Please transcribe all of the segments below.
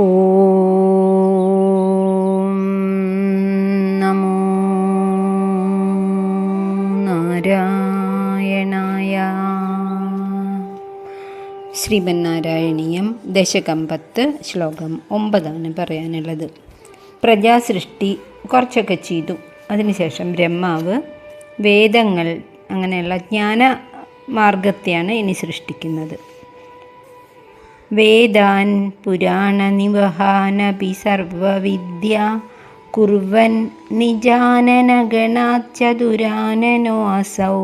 ഓം നമോ നാരായണായ. ശ്രീമന്നാരായണീയം ദശകം 10 ശ്ലോകം 9 പറയാനുള്ളത്. പ്രജാസൃഷ്ടി കുറച്ചൊക്കെ ചെയ്തു. അതിനുശേഷം ബ്രഹ്മാവ് വേദങ്ങൾ അങ്ങനെയുള്ള ജ്ഞാനമാർഗത്തെയാണ് ഇനി സൃഷ്ടിക്കുന്നത്. വേദാൻ പുരാണനിവഹാനപി സർവവിദ്യ കുർവൻ നിജാനനഗണാച്ചതുരാനനോ അസൗ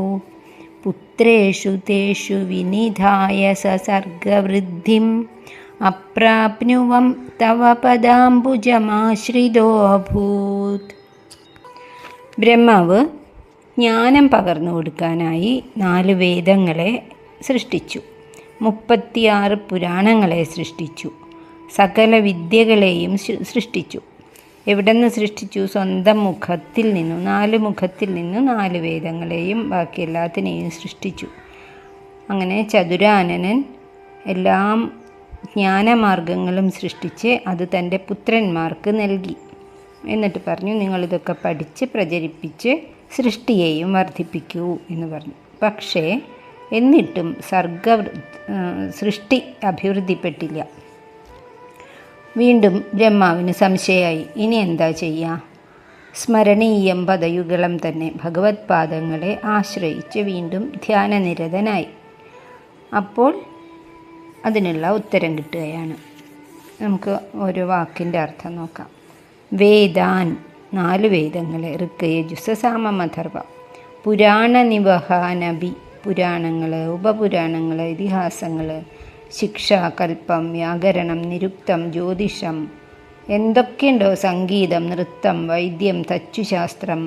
പുത്രേഷു തേഷു വിനിധായ സസർഗവൃദ്ധിം അപ്രാപ്നുവം തവ പദാംബുജമാശ്രിതോ അഭൂത്. ബ്രഹ്മാവ് ജ്ഞാനം പകർന്നു കൊടുക്കാനായി 4 വേദങ്ങളെ സൃഷ്ടിച്ചു, 36 പുരാണങ്ങളെ സൃഷ്ടിച്ചു, സകല വിദ്യകളെയും സൃഷ്ടിച്ചു. എവിടെ നിന്ന് സൃഷ്ടിച്ചു? സ്വന്തം മുഖത്തിൽ നിന്നും 4 മുഖത്തിൽ നിന്നും 4 വേദങ്ങളെയും ബാക്കി എല്ലാത്തിനെയും സൃഷ്ടിച്ചു. അങ്ങനെ ചതുരാനനൻ എല്ലാം ജ്ഞാനമാർഗങ്ങളും സൃഷ്ടിച്ച് അത് തൻ്റെ പുത്രന്മാർക്ക് നൽകി. എന്നിട്ട് പറഞ്ഞു, നിങ്ങളിതൊക്കെ പഠിച്ച് പ്രചരിപ്പിച്ച് സൃഷ്ടിയെയും വർദ്ധിപ്പിക്കൂ എന്ന് പറഞ്ഞു. പക്ഷേ എന്നിട്ടും സൃഷ്ടി അഭിവൃദ്ധിപ്പെട്ടില്ല. വീണ്ടും ബ്രഹ്മാവിന് സംശയമായി, ഇനി എന്താ ചെയ്യുക? സ്മരണീയം പദയുഗളം തന്നെ ഭഗവത് പാദങ്ങളെ ആശ്രയിച്ച് വീണ്ടും ധ്യാനനിരതനായി. അപ്പോൾ അതിനുള്ള ഉത്തരം കിട്ടുകയാണ്. നമുക്ക് ഒരു വാക്കിൻ്റെ അർത്ഥം നോക്കാം. വേദാൻ 4 വേദങ്ങളെ, ഋക്ക് യജുസ് സാമം അഥർവ. പുരാണനിവഹാനബി, പുരാണങ്ങൾ, ഉപപുരാണങ്ങൾ, ഇതിഹാസങ്ങൾ, ശിക്ഷ, കൽപ്പം, വ്യാകരണം, നിരുക്തം, ജ്യോതിഷം, എന്തൊക്കെയുണ്ടോ, സംഗീതം, നൃത്തം, വൈദ്യം, തച്ചുശാസ്ത്രം,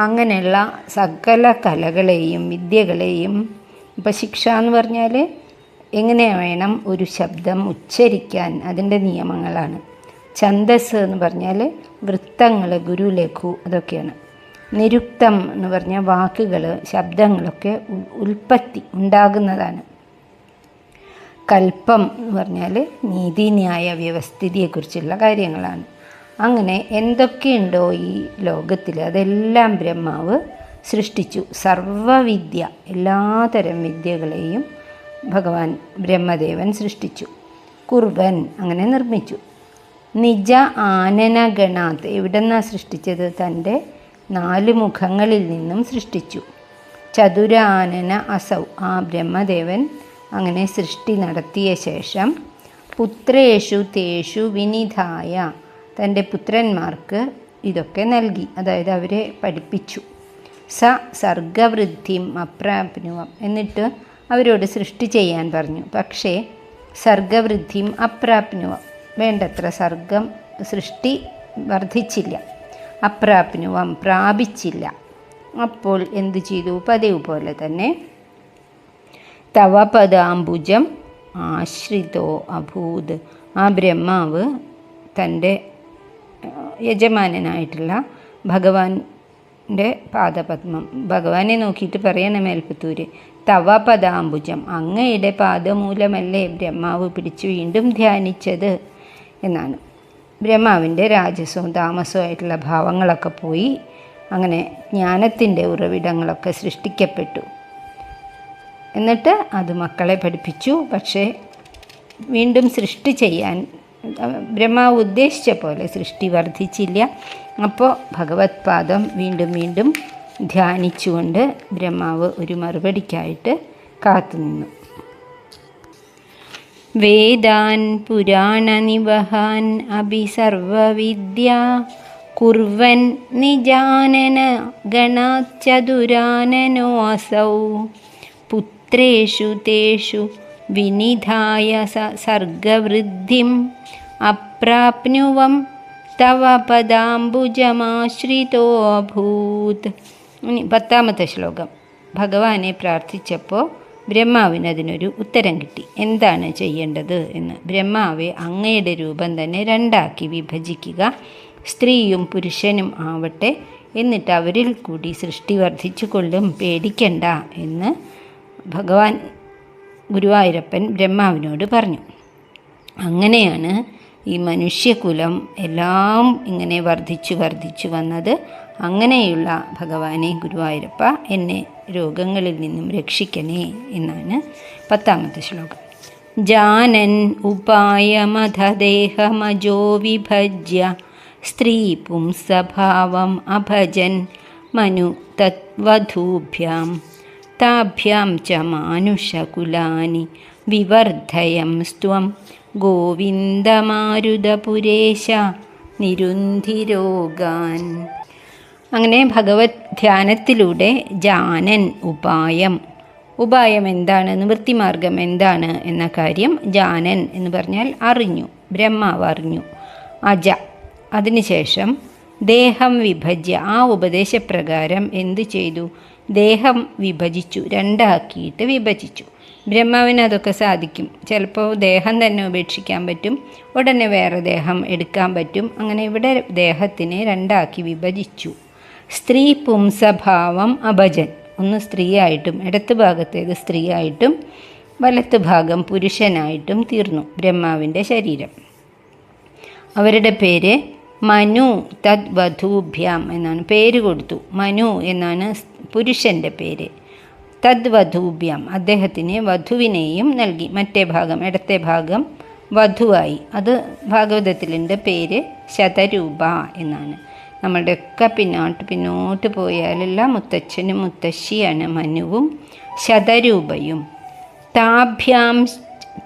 അങ്ങനെയുള്ള സകല കലകളെയും വിദ്യകളെയും. ഇപ്പം ശിക്ഷ എന്ന് പറഞ്ഞാൽ എങ്ങനെ വേണം ഒരു ശബ്ദം ഉച്ചരിക്കാൻ, അതിൻ്റെ നിയമങ്ങളാണ്. ഛന്ദസ് എന്ന് പറഞ്ഞാൽ വൃത്തങ്ങൾ, ഗുരു, ലഘു, അതൊക്കെയാണ്. നിരുക്തം എന്ന് പറഞ്ഞാൽ വാക്കുകൾ, ശബ്ദങ്ങളൊക്കെ ഉൽപ്പത്തി ഉണ്ടാകുന്നതാണ്. കൽപ്പം എന്ന് പറഞ്ഞാൽ നീതിന്യായ വ്യവസ്ഥിതിയെക്കുറിച്ചുള്ള കാര്യങ്ങളാണ്. അങ്ങനെ എന്തൊക്കെയുണ്ടോ ഈ ലോകത്തിൽ അതെല്ലാം ബ്രഹ്മാവ് സൃഷ്ടിച്ചു. സർവവിദ്യ, എല്ലാതരം വിദ്യകളെയും ഭഗവാൻ ബ്രഹ്മദേവൻ സൃഷ്ടിച്ചു. കുർവൻ, അങ്ങനെ നിർമ്മിച്ചു. നിജ ആനനഗണാത്, എവിടെ നിന്നാണ് സൃഷ്ടിച്ചത്? തൻ്റെ 4 മുഖങ്ങളിൽ നിന്നും സൃഷ്ടിച്ചു. ചതുരാനന അസൗ, ആ ബ്രഹ്മദേവൻ അങ്ങനെ സൃഷ്ടി നടത്തിയ ശേഷം പുത്രേഷു തേഷു വിനിധായ, തൻ്റെ പുത്രന്മാർക്ക് ഇതൊക്കെ നൽകി, അതായത് അവരെ പഠിപ്പിച്ചു. സ സർഗവൃദ്ധിം അപ്രാപ്നുവം, എന്നിട്ട് അവരോട് സൃഷ്ടി ചെയ്യാൻ പറഞ്ഞു. പക്ഷേ സർഗവൃദ്ധിം അപ്രാപ്നുവം, വേണ്ടത്ര സൃഷ്ടി വർദ്ധിച്ചില്ല. അപ്രാപ്നുവം, പ്രാപിച്ചില്ല. അപ്പോൾ എന്തു ചെയ്തു? പതിവ് പോലെ തന്നെ തവ പദാംബുജം ആശ്രിതോ അഭൂത്, ആ ബ്രഹ്മാവ് തൻ്റെ യജമാനനായിട്ടുള്ള ഭഗവാന്റെ പാദപത്മം, ഭഗവാനെ നോക്കിയിട്ട് പറയണം മേൽപ്പത്തൂര്, തവ പദാംബുജം, അങ്ങയുടെ പാദമൂലമല്ലേ ബ്രഹ്മാവ് പിടിച്ചു വീണ്ടും ധ്യാനിച്ചത് എന്നാണ്. ബ്രഹ്മാവിൻ്റെ രാജസവും താമസവും ആയിട്ടുള്ള ഭാവങ്ങളൊക്കെ പോയി. അങ്ങനെ ജ്ഞാനത്തിൻ്റെ ഉറവിടങ്ങളൊക്കെ സൃഷ്ടിക്കപ്പെട്ടു. എന്നിട്ട് അത് മക്കളെ പഠിപ്പിച്ചു. പക്ഷേ വീണ്ടും സൃഷ്ടി ചെയ്യാൻ ബ്രഹ്മാവ് ഉദ്ദേശിച്ച പോലെ സൃഷ്ടി വർദ്ധിച്ചില്ല. അപ്പോൾ ഭഗവത് പാദം വീണ്ടും വീണ്ടും ധ്യാനിച്ചുകൊണ്ട് ബ്രഹ്മാവ് ഒരു മറുപടിക്കായിട്ട് കാത്തുനിന്നു. വേദാൻ പുരാണനിവഹാൻ അഭി സർവവിദ്യ കുർവൻ നിജാനന ഗണാച്ചതുരാനനോ അസൗ പുത്രേഷു തേഷു വിനിധായ സർഗവൃദ്ധിം അപ്രാപ്നുവം തവ പദാംബുജമാശ്രിതോ അഭൂത്. 10ാമത്തെ ശ്ലോകം. ഭഗവാനെ പ്രാർത്ഥിച്ചപ്പോൾ ബ്രഹ്മാവിന് അതിനൊരു ഉത്തരം കിട്ടി. എന്താണ് ചെയ്യേണ്ടത് എന്ന്. ബ്രഹ്മാവെ, അങ്ങയുടെ രൂപം തന്നെ 2ആക്കി വിഭജിക്കുക, സ്ത്രീയും പുരുഷനും ആവട്ടെ, എന്നിട്ട് അവരിൽ കൂടി സൃഷ്ടി വർദ്ധിച്ചു കൊള്ളും, പേടിക്കണ്ട എന്ന് ഭഗവാൻ ഗുരുവായൂരപ്പൻ ബ്രഹ്മാവിനോട് പറഞ്ഞു. അങ്ങനെയാണ് ഈ മനുഷ്യകുലം എല്ലാം ഇങ്ങനെ വർദ്ധിച്ചു വന്നത്. അങ്ങനെയുള്ള ഭഗവാനെ ഗുരുവായൂരപ്പ എന്നെ രോഗങ്ങളിൽ നിന്നും രക്ഷിക്കണേ എന്നാണ് 10ാമത്തെ ശ്ലോകം. ജാനൻ ഉപായമധദേഹമജോ വിഭജ്യ സ്ത്രീ പുംസഭാവം അഭജൻ മനു തദ്വധൂഭ്യാം താഭ്യാം ച മാനുഷകുലാനി വിവർദ്ധയം സ്ത്വം ഗോവിന്ദമാരുതപുരേശ നിരുന്ധിരോഗാൻ. അങ്ങനെ ഭഗവത് ധ്യാനത്തിലൂടെ ജാനൻ ഉപായം എന്താണ്, നിവൃത്തിമാർഗം എന്താണ് എന്ന കാര്യം ജാനൻ എന്ന് പറഞ്ഞാൽ അറിഞ്ഞു, ബ്രഹ്മാവ് അറിഞ്ഞു. അജ, അതിനുശേഷം ദേഹം വിഭജ്യ, ആ ഉപദേശപ്രകാരം എന്തു ചെയ്തു? ദേഹം വിഭജിച്ചു, രണ്ടാക്കിയിട്ട് വിഭജിച്ചു. ബ്രഹ്മാവിന് അതൊക്കെ സാധിക്കും. ചിലപ്പോൾ ദേഹം തന്നെ ഉപേക്ഷിക്കാൻ പറ്റും, ഉടനെ വേറെ ദേഹം എടുക്കാൻ പറ്റും. അങ്ങനെ ഇവിടെ ദേഹത്തിനെ രണ്ടാക്കി വിഭജിച്ചു. സ്ത്രീ പുംസഭാവം അഭജൻ, ഒന്ന് സ്ത്രീയായിട്ടും ഇടത്ത് ഭാഗത്തേത് സ്ത്രീയായിട്ടും വലത്ത് ഭാഗം പുരുഷനായിട്ടും തീർന്നു ബ്രഹ്മാവിൻ്റെ ശരീരം. അവരുടെ പേര് മനു തദ്വധൂഭ്യാം എന്നാണ് പേര് കൊടുത്തു. മനു എന്നാണ് പുരുഷൻ്റെ പേര്. തദ്വധൂഭ്യാം, അദ്ദേഹത്തിന് വധുവിനെയും നൽകി. മറ്റേ ഭാഗം ഇടത്തെ ഭാഗം വധുവായി. അത് ഭാഗവതത്തിലുണ്ട്. പേര് ശതരൂപ എന്നാണ്. നമ്മളുടെയൊക്കെ പിന്നോട്ട് പോയാലെല്ലാം മുത്തച്ഛനും മുത്തശ്ശിയാണ് മനുവും ശതരൂപയും. താഭ്യാം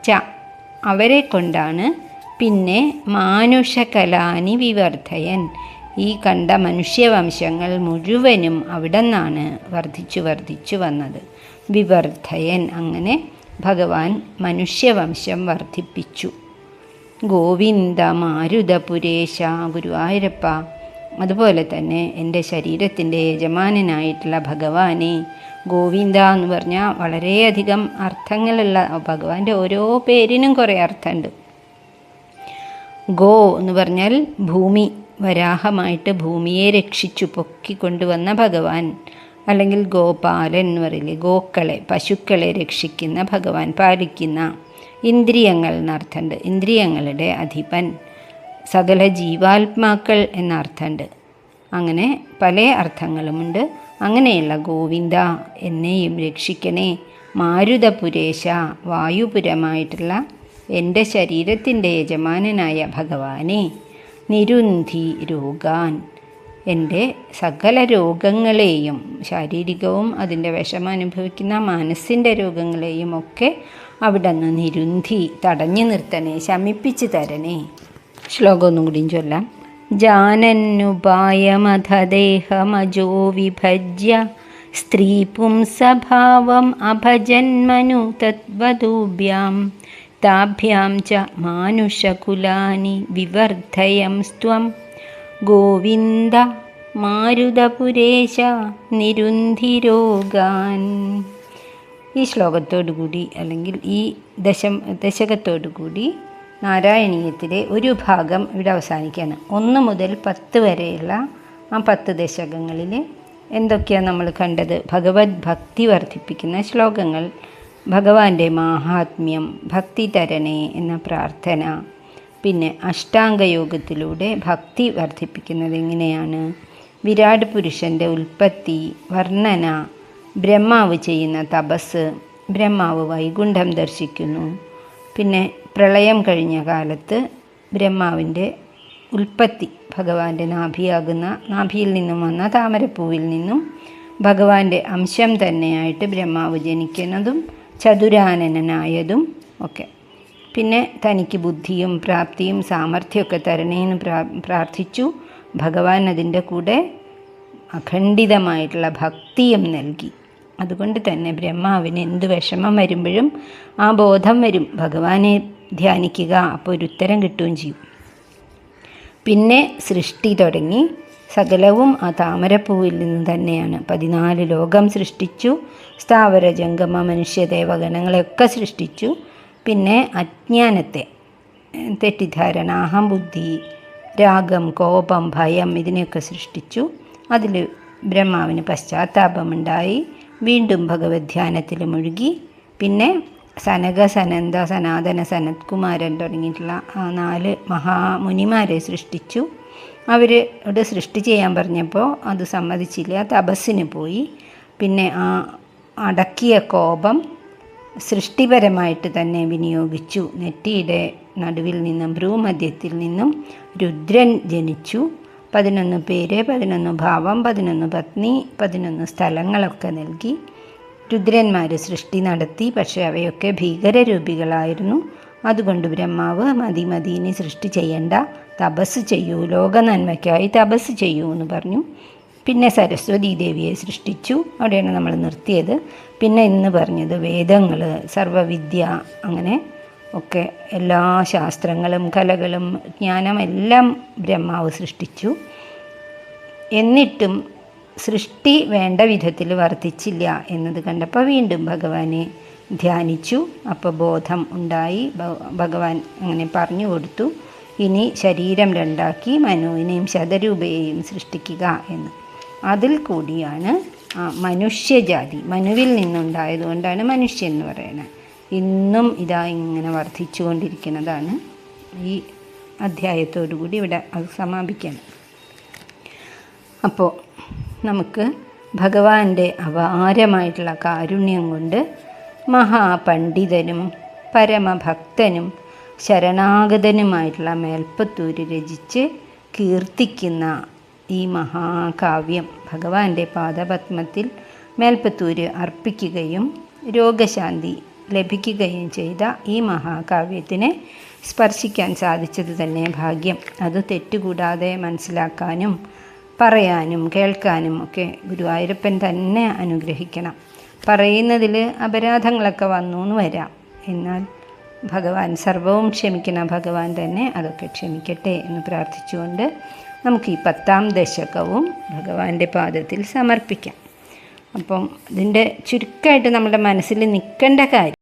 ച, അവരെ കൊണ്ടാണ് പിന്നെ മാനുഷകലാനി വിവർദ്ധയൻ, ഈ കണ്ട മനുഷ്യവംശങ്ങൾ മുഴുവനും അവിടെ നിന്നാണ് വർദ്ധിച്ചു വന്നത്. വിവർദ്ധയൻ, അങ്ങനെ ഭഗവാൻ മനുഷ്യവംശം വർദ്ധിപ്പിച്ചു. ഗോവിന്ദ മാരുതപുരേശ, ഗുരുവായൂരപ്പ, അതുപോലെ തന്നെ എൻ്റെ ശരീരത്തിൻ്റെ യജമാനനായിട്ടുള്ള ഭഗവാനെ. ഗോവിന്ദ എന്ന് പറഞ്ഞാൽ വളരെയധികം അർത്ഥങ്ങളുള്ള ഭഗവാന്റെ ഓരോ പേരിനും കുറേ അർത്ഥമുണ്ട്. ഗോ എന്ന് പറഞ്ഞാൽ ഭൂമി, വരാഹമായിട്ട് ഭൂമിയെ രക്ഷിച്ചു പൊക്കിക്കൊണ്ടുവന്ന ഭഗവാൻ. അല്ലെങ്കിൽ ഗോപാലൻ എന്ന് പറയില്ലേ, ഗോക്കളെ പശുക്കളെ രക്ഷിക്കുന്ന ഭഗവാൻ, പാലിക്കുന്ന. ഇന്ദ്രിയങ്ങൾ എന്നർത്ഥമുണ്ട്, ഇന്ദ്രിയങ്ങളുടെ അധിപൻ. സകല ജീവാത്മാക്കൾ എന്നർത്ഥമുണ്ട്. അങ്ങനെ പല അർത്ഥങ്ങളുമുണ്ട്. അങ്ങനെയുള്ള ഗോവിന്ദ, എന്നെയും രക്ഷിക്കണേ. മാരുതപുരേശ, വായുപുരമായിട്ടുള്ള എൻ്റെ ശരീരത്തിൻ്റെ യജമാനനായ ഭഗവാനെ. നിരുന്ധി രോഗാൻ, എൻ്റെ സകല രോഗങ്ങളെയും, ശാരീരികവും അതിൻ്റെ വിഷമം അനുഭവിക്കുന്ന മനസ്സിൻ്റെ രോഗങ്ങളെയും ഒക്കെ അവിടെ നിന്ന് നിരുന്ധി, തടഞ്ഞു നിർത്തണേ, ശമിപ്പിച്ച് തരണേ. ശ്ലോകം ഒന്നും കൂടിയും ചൊല്ലാം. ജാനന്നുപായമധദേഹമജോ വിഭജ്യ സ്ത്രീ പുംസഭാവം അഭജന്മനു തദ്വധൂഭ്യാം താഭ്യാം ച മാനുഷകുലാനി വിവർദ്ധയം സ്ത്വം ഗോവിന്ദ മാരുതപുരേശ നിരുന്ധിരോഗാൻ. ഈ ശ്ലോകത്തോടുകൂടി അല്ലെങ്കിൽ ഈ ദശകത്തോടുകൂടി നാരായണീയത്തിലെ ഒരു ഭാഗം ഇവിടെ അവസാനിക്കുകയാണ്. 1 മുതൽ 10 വരെയുള്ള ആ 10 ദശകങ്ങളിൽ എന്തൊക്കെയാണ് നമ്മൾ കണ്ടത്? ഭഗവത് ഭക്തി വർദ്ധിപ്പിക്കുന്ന ശ്ലോകങ്ങൾ, ഭഗവാന്റെ മാഹാത്മ്യം, ഭക്തി തരണേ എന്ന പ്രാർത്ഥന, പിന്നെ അഷ്ടാംഗയോഗത്തിലൂടെ ഭക്തി വർദ്ധിപ്പിക്കുന്നത് എങ്ങനെയാണ്, വിരാട് പുരുഷൻ്റെ ഉൽപ്പത്തി, വർണ്ണന, ബ്രഹ്മാവ് ചെയ്യുന്ന തപസ്, ബ്രഹ്മാവ് വൈകുണ്ഠം ദർശിക്കുന്നു, പിന്നെ പ്രളയം കഴിഞ്ഞ കാലത്ത് ബ്രഹ്മാവിൻ്റെ ഉൽപ്പത്തി, ഭഗവാന്റെ നാഭിയിൽ നിന്നും വന്ന താമരപ്പൂവിൽ നിന്നും ഭഗവാന്റെ അംശം തന്നെയായിട്ട് ബ്രഹ്മാവ് ജനിക്കുന്നതും ചതുരാനനായതും ഒക്കെ. പിന്നെ തനിക്ക് ബുദ്ധിയും പ്രാപ്തിയും സാമർഥ്യമൊക്കെ തരണേന്ന് പ്രാർത്ഥിച്ചു. ഭഗവാൻ അതിൻ്റെ കൂടെ അഖണ്ഡിതമായിട്ടുള്ള ഭക്തിയും നൽകി. അതുകൊണ്ട് തന്നെ ബ്രഹ്മാവിന് എന്ത് വിഷമം വരുമ്പോഴും ആ ബോധം വരും, ഭഗവാനെ ധ്യാനിക്കുക, അപ്പോൾ ഒരു ഉത്തരം കിട്ടുകയും ചെയ്യും. പിന്നെ സൃഷ്ടി തുടങ്ങി. സകലവും ആ താമരപ്പൂവിൽ നിന്ന് തന്നെയാണ്. 14 ലോകം സൃഷ്ടിച്ചു, സ്ഥാവര ജംഗമ മനുഷ്യദേവഗണങ്ങളെയൊക്കെ സൃഷ്ടിച്ചു. പിന്നെ അജ്ഞാനത്തെ, തെറ്റിദ്ധാരണ, അഹംബുദ്ധി, രാഗം, കോപം, ഭയം, ഇതിനെയൊക്കെ സൃഷ്ടിച്ചു. അതിൽ ബ്രഹ്മാവിന് പശ്ചാത്താപമുണ്ടായി, വീണ്ടും ഭഗവത് ധ്യാനത്തിൽ മുഴുകി. പിന്നെ സനക, സനന്ദ, സനാതന, സനത്കുമാരൻ തുടങ്ങിയിട്ടുള്ള 4 മഹാമുനിമാരെ സൃഷ്ടിച്ചു. അവരോട് സൃഷ്ടി ചെയ്യാൻ പറഞ്ഞപ്പോൾ അത് സമ്മതിച്ചില്ല, തപസ്സിന് പോയി. പിന്നെ ആ അടക്കിയ കോപം സൃഷ്ടിപരമായിട്ട് തന്നെ വിനിയോഗിച്ചു. നെറ്റിയുടെ നടുവിൽ നിന്നും ഭ്രൂമധ്യത്തിൽ നിന്നും രുദ്രൻ ജനിച്ചു. 11 പേര്, 11 ഭാവം, 11 പത്നി, 11 സ്ഥലങ്ങളൊക്കെ നൽകി രുദ്രന്മാർ സൃഷ്ടി നടത്തി. പക്ഷേ അവയൊക്കെ ഭീകരരൂപികളായിരുന്നു. അതുകൊണ്ട് ബ്രഹ്മാവ് മതി ഇനി ചെയ്യണ്ട, തപസ് ചെയ്യൂ, ലോക നന്മയ്ക്കായി തപസ് ചെയ്യൂ എന്ന് പറഞ്ഞു. പിന്നെ സരസ്വതി ദേവിയെ സൃഷ്ടിച്ചു. അവിടെയാണ് നമ്മൾ നിർത്തിയത്. പിന്നെ ഇന്ന് പറഞ്ഞത് വേദങ്ങൾ, സർവവിദ്യ, അങ്ങനെ ഒക്കെ എല്ലാ ശാസ്ത്രങ്ങളും കലകളും ജ്ഞാനമെല്ലാം ബ്രഹ്മാവ് സൃഷ്ടിച്ചു. എന്നിട്ടും സൃഷ്ടി വേണ്ട വിധത്തിൽ വർദ്ധിച്ചില്ല എന്നത് കണ്ടപ്പോൾ വീണ്ടും ഭഗവാനെ ധ്യാനിച്ചു. അപ്പോൾ ബോധം ഉണ്ടായി. ഭഗവാൻ അങ്ങനെ പറഞ്ഞു കൊടുത്തു, ഇനി ശരീരം 2ആക്കി മനുവിനെയും ശതരൂപയെയും സൃഷ്ടിക്കുക എന്ന്. അതിൽ കൂടിയാണ് മനുഷ്യജാതി, മനുവിൽ നിന്നുണ്ടായതുകൊണ്ടാണ് മനുഷ്യൻ എന്ന് പറയുന്നത്. ഇന്നും ഇതാ ഇങ്ങനെ വർദ്ധിച്ചു കൊണ്ടിരിക്കുന്നതാണ്. ഈ അധ്യായത്തോടു കൂടി ഇവിടെ അത് സമാപിക്കണം. അപ്പോൾ നമുക്ക് ഭഗവാന്റെ അപാരമായിട്ടുള്ള കാരുണ്യം കൊണ്ട് മഹാപണ്ഡിതനും പരമഭക്തനും ശരണാഗതനുമായിട്ടുള്ള മേൽപ്പത്തൂര് രചിച്ച് കീർത്തിക്കുന്ന ഈ മഹാകാവ്യം ഭഗവാന്റെ പാദപത്മത്തിൽ മേൽപ്പത്തൂര് അർപ്പിക്കുകയും രോഗശാന്തി ലഭിക്കുകയും ചെയ്ത ഈ മഹാകാവ്യത്തിനെ സ്പർശിക്കാൻ സാധിച്ചത് തന്നെ ഭാഗ്യം. അത് തെറ്റുകൂടാതെ മനസ്സിലാക്കാനും പറയാനും കേൾക്കാനും ഒക്കെ ഗുരുവായൂരപ്പൻ തന്നെ അനുഗ്രഹിക്കണം. പറയുന്നതിൽ അപരാധങ്ങളൊക്കെ വന്നു എന്ന് വരാം, എന്നാൽ ഭഗവാൻ സർവവും ക്ഷമിക്കുന്ന ഭഗവാൻ തന്നെ അതൊക്കെ ക്ഷമിക്കട്ടെ എന്ന് പ്രാർത്ഥിച്ചുകൊണ്ട് നമുക്ക് ഈ 10ാം ദശകവും ഭഗവാന്റെ പാദത്തിൽ സമർപ്പിക്കാം. അപ്പം ഇതിൻ്റെ ചുരുക്കമായിട്ട് നമ്മുടെ മനസ്സിൽ നിൽക്കേണ്ട കാര്യം